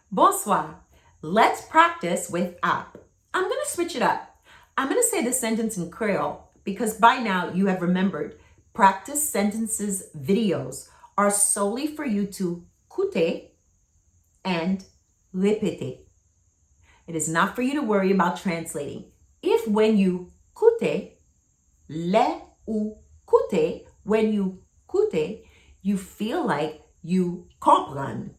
Bonsoir. Let's practice with ap. I'm going to switch it up. I'm going to say the sentence in Creole because by now you have remembered practice sentences videos are solely for you to écouter and répéter. It is not for you to worry about translating. If when you écoutez, le ou écoutez, when you écoutez, you feel like you comprendre.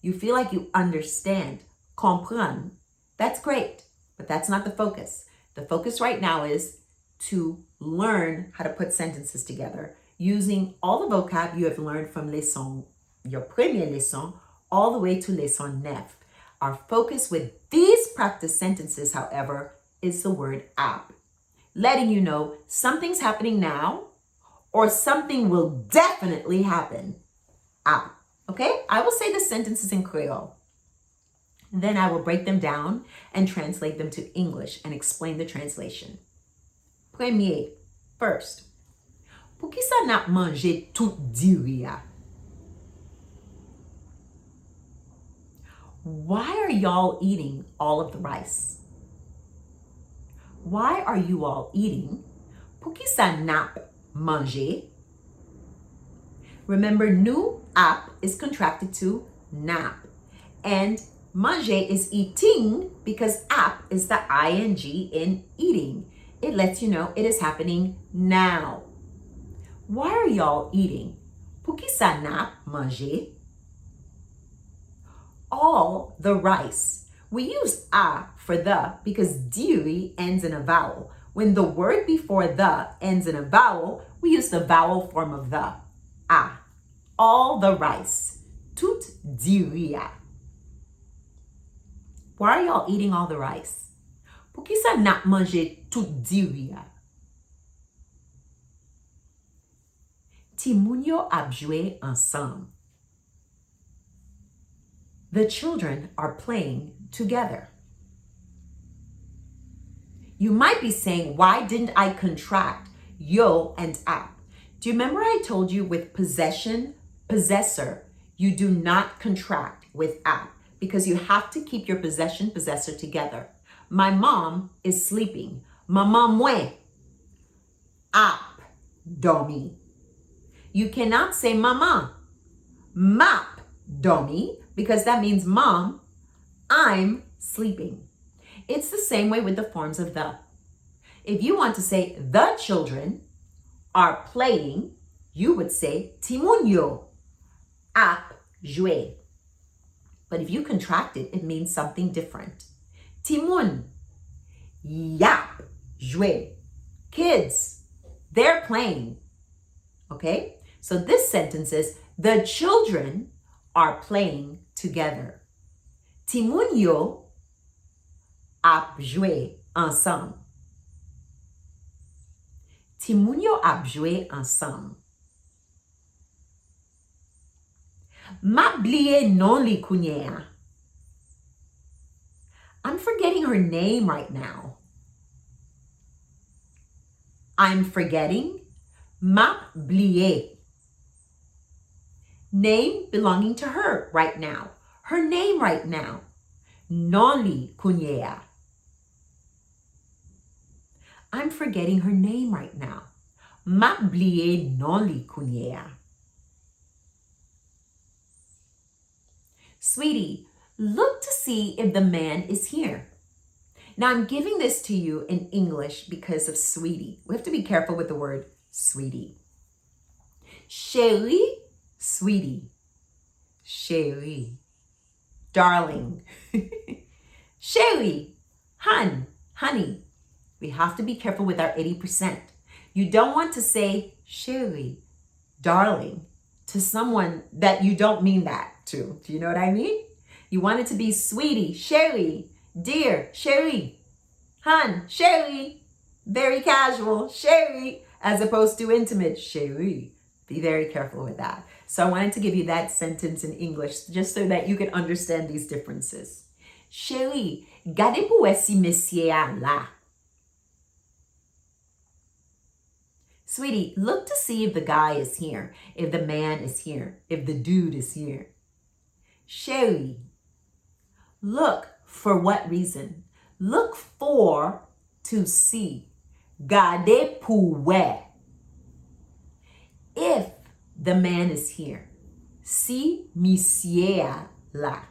You feel like you understand, comprendre. That's great, but that's not the focus. The focus right now is to learn how to put sentences together using all the vocab you have learned from your premier leçon, all the way to leçon 9. Our focus with these practice sentences, however, is the word ap, letting you know something's happening now or something will definitely happen. Ap. Okay, I will say the sentences in Creole. Then I will break them down and translate them to English and explain the translation. Premier, first. Pour qui ça n'a mangé tout diria? Why are y'all eating all of the rice? Why are you all eating? Pour qui ça n'a mangé? Remember, nous, ap, is contracted to nap. And manger is eating because ap is the ing in eating. It lets you know it is happening now. Why are y'all eating? Pour qui ça n'a mangé? All the rice. We use a for the because diri ends in a vowel. When the word before the ends in a vowel, we use the vowel form of the. A. All the rice. Tout diria. Why are y'all eating all the rice? Pour qui ça n'a mangé tout diria? Ti moun yo ap joué ensemble. The children are playing together. You might be saying, why didn't I contract yo and ap? Do you remember I told you with possession, possessor, you do not contract with ap because you have to keep your possession, possessor together. My mom is sleeping. Maman mwen ap dormi. You cannot say mama, map dormi, because that means mom, I'm sleeping. It's the same way with the forms of the. If you want to say the children are playing, you would say ti moun yo ap joué. But if you contract it, it means something different. Ti moun yap joué. Kids, they're playing. Okay? So this sentence is the children are playing together. Ti moun yo ap joué ensemble. Ti moun yo ap joué ensemble. Ma bliye non li kounye. I'm forgetting her name right now. I'm forgetting. Ma bliye. Name belonging to her right now. Her name right now. Non li kounye. I'm forgetting her name right now. Ma bliye non li kounye. Sweetie, look to see if the man is here. Now I'm giving this to you in English because of sweetie. We have to be careful with the word sweetie. Chérie, sweetie. Chérie, darling. Chérie, honey. We have to be careful with our 80%. You don't want to say chérie, darling, to someone that you don't mean that to. Do you know what I mean? You want it to be sweetie, chérie, dear, chérie, chérie, very casual, chérie, as opposed to intimate, chérie. Be very careful with that. So I wanted to give you that sentence in English just so that you can understand these differences. Chérie, gade pou si monsieur a la. Sweetie, look to see if the guy is here, if the man is here, if the dude is here. Chérie, Look for what reason? Look for to see. Gade pour where. If the man is here. Si monsieur là.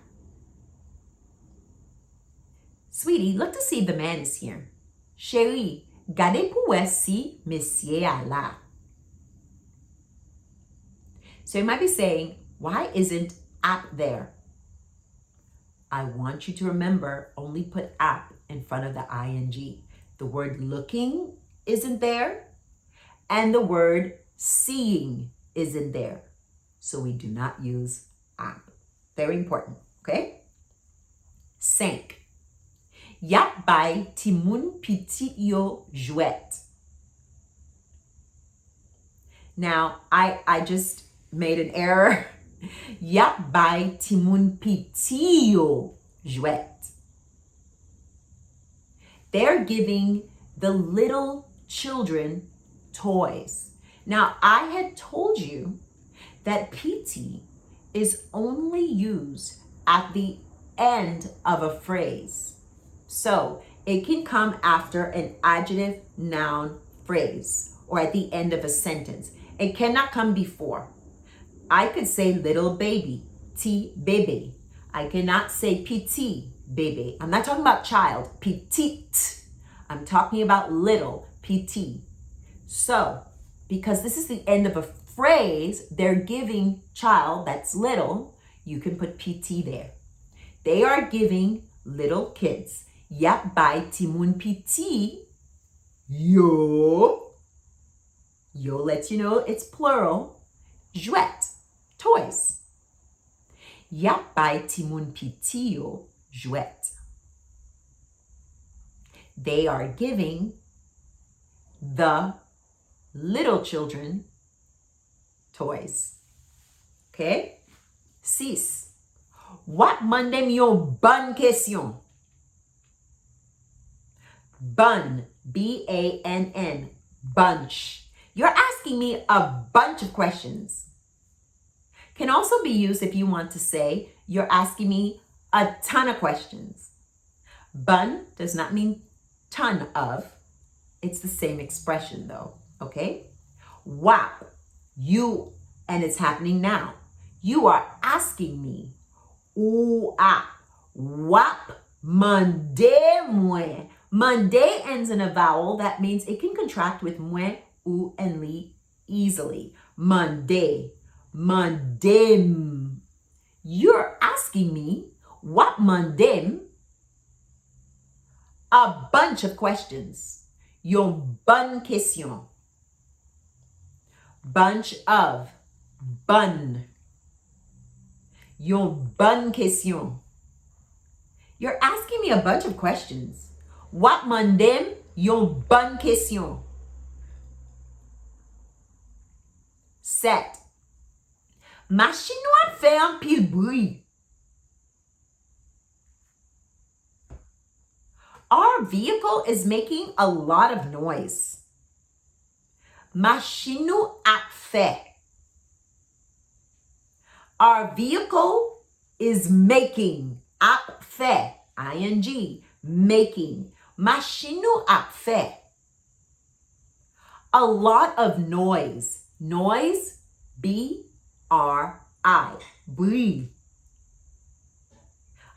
Sweetie, look to see if the man is here. Chérie, gade pour where si monsieur là. So you might be saying, why isn't app there? I want you to remember, only put app in front of the ing. The word looking isn't there, and the word seeing isn't there. So we do not use app. Very important, okay? 5. Yap bay timoun pitit yo jouet. Now, I just made an error. Yap bay timoun pitit yo jouet. They're giving the little children toys. Now, I had told you that PT is only used at the end of a phrase. So it can come after an adjective noun phrase or at the end of a sentence. It cannot come before. I could say little baby, ti bebe. I cannot say petit bebe. I'm not talking about child, petite. I'm talking about little, petit. So, because this is the end of a phrase, they're giving child, that's little, you can put PT there. They are giving little kids. Yap bay timoun piti. Yo. Yo lets you know it's plural. Jouet. Toys. Yap bay timoun piti yo jouet. They are giving the little children toys. Okay? 6. What mandem yon bonne question? Bun, B-A-N-N, bunch. You're asking me a bunch of questions. Can also be used if you want to say you're asking me a ton of questions. Bun does not mean ton of. It's the same expression though, okay? Wap, you, and it's happening now. You are asking me, ou a, wap, mande mwen. Mande ends in a vowel. That means it can contract with mwen, ou, and li easily. Mande, mandem. You're asking me, what mandem? A bunch of questions. Yon bonne question. Bunch of, bun. Yon bonne question. You're asking me a bunch of questions. What mandem? Yon bonne question. 7. Machine wap fè an pil bruit. Our vehicle is making a lot of noise. Machine nou ap fè. Our vehicle is making, ap fè, ing, making. Machine nou ap fè. A lot of noise. Noise, B-R-I, bruit.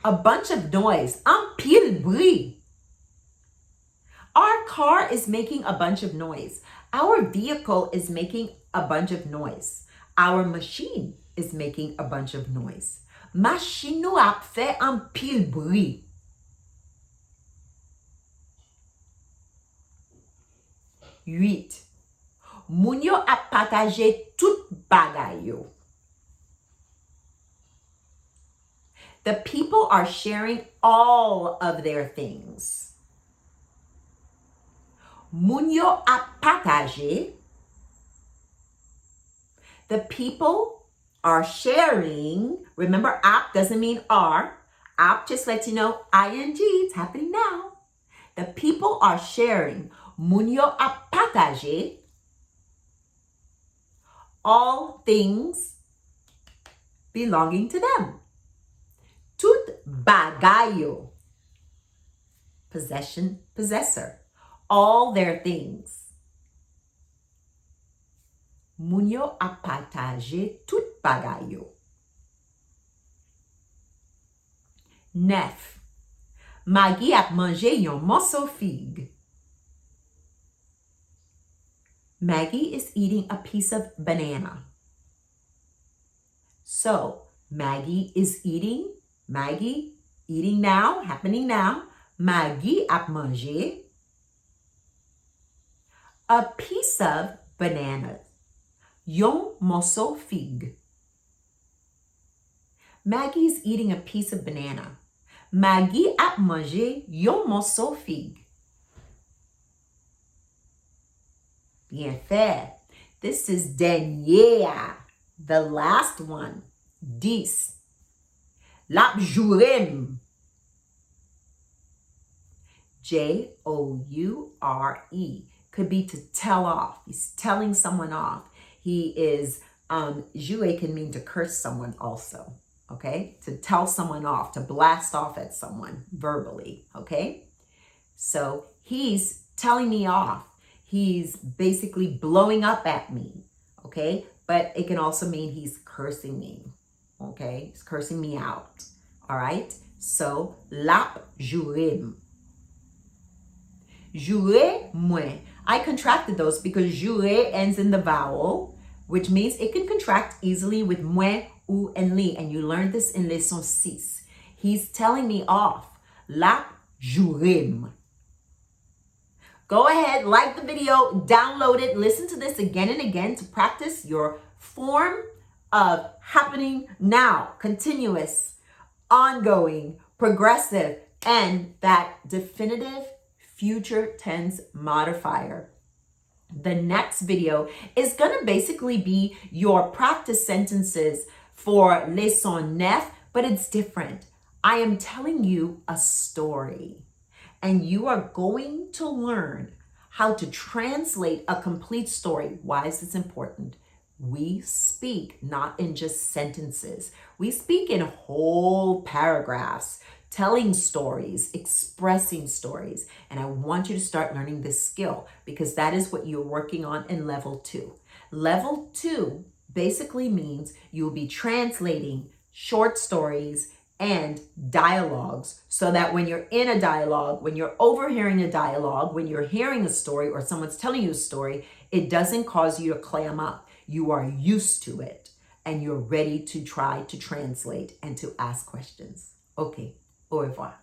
A bunch of noise, an pile bruit. Our car is making a bunch of noise. Our vehicle is making a bunch of noise. Our machine is making a bunch of noise. Machine nou ap fè an pile bruit. 8. Moun yo ap pataje tout bagay yo. The people are sharing all of their things. Moun yo ap pataje. The people are sharing. Remember, ap doesn't mean are. Ap just lets you know ing, it's happening now. The people are sharing. Moun yo ap pataje. All things belonging to them. Tout bagayo. Possession, possessor. All their things. Moun yo ap pataje tout bagayo. Nef. Maggie ap manje yon morceau fig. Maggie is eating a piece of banana. So, Maggie eating now, happening now. Maggie ap manje a piece of banana. Yon morceau fig. Maggie is eating a piece of banana. Maggie ap manje yon morceau fig. Bien fait. This is dernier, the last one. 10. Lap jourem. Joure. Could be to tell off. He's telling someone off. He is, jouer can mean to curse someone also. Okay? To tell someone off, to blast off at someone verbally. Okay? So he's telling me off. He's basically blowing up at me. Okay? But it can also mean he's cursing me. Okay? He's cursing me out. All right? So, lap jourim. Jouer moins. I contracted those because jouer ends in the vowel, which means it can contract easily with moins, ou, and li. And you learned this in leçon 6. He's telling me off. Lap jourim. Go ahead, like the video, download it, listen to this again and again to practice your form of happening now, continuous, ongoing, progressive, and that definitive future tense modifier. The next video is going to basically be your practice sentences for leçon 9, but it's different. I am telling you a story. And you are going to learn how to translate a complete story. Why is this important? We speak not in just sentences. We speak in whole paragraphs, telling stories, expressing stories. And I want you to start learning this skill because that is what you're working on in level 2. Level 2 basically means you'll be translating short stories and dialogues so that when you're in a dialogue, when you're overhearing a dialogue, when you're hearing a story or someone's telling you a story, it doesn't cause you to clam up. You are used to it and you're ready to try to translate and to ask questions. Okay, au revoir.